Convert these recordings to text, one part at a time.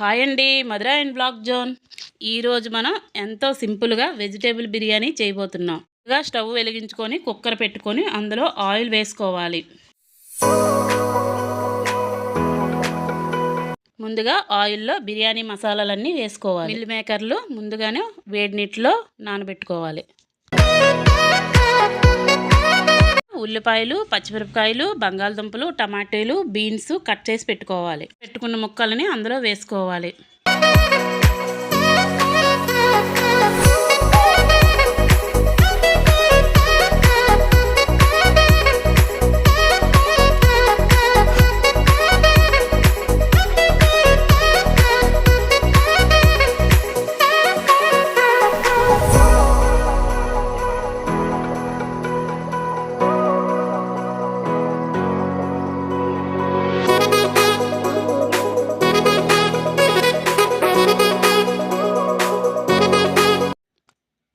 Hi అండి, మధుర and blog zone. ఈరోజు మనం ఎంతో సింపుల్గా వెజిటేబుల్ బిర్యానీ చేయబోతున్నాం. స్టవ్ వెలిగించుకొని కుక్కర్ పెట్టుకొని అందులో ఆయిల్ వేసుకోవాలి. ముందుగా ఆయిల్లో బిర్యానీ మసాలాలన్నీ వేసుకోవాలి. మిల్ మేకర్లు ముందుగానే వేడి నీటిలో నానబెట్టుకోవాలి. ఉల్లిపాయలు, పచ్చిమిరపకాయలు, బంగాళదుంపలు, టమాటాలు, బీన్స్ కట్ చేసి పెట్టుకోవాలి. పెట్టుకున్న ముక్కలని అందులో వేసుకోవాలి.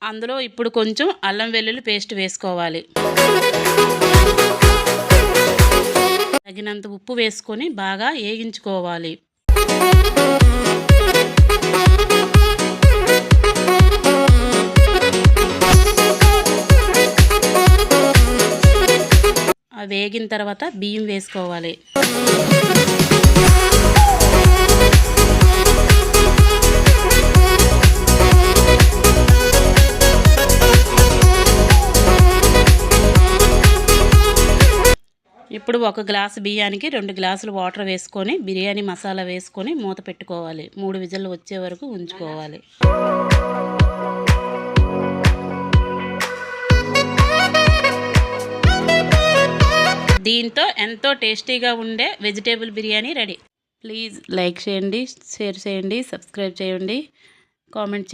అందులో ఇప్పుడు కొంచెం అల్లం వెల్లుల్లి పేస్ట్ వేసుకోవాలి. తగినంత ఉప్పు వేసుకొని బాగా వేగించుకోవాలి. వేగిన తర్వాత బియ్యం వేసుకోవాలి. ఇప్పుడు 1 గ్లాసు బియ్యానికి 2 గ్లాసులు వాటర్ వేసుకొని బిర్యానీ మసాలా వేసుకొని మూత పెట్టుకోవాలి. 3 విజిల్లు వచ్చే వరకు ఉంచుకోవాలి. దీంతో ఎంతో టేస్టీగా ఉండే vegetable biryani ready. Please like చేయండి, షేర్ చేయండి, సబ్స్క్రైబ్ చేయండి, కామెంట్ చేయండి.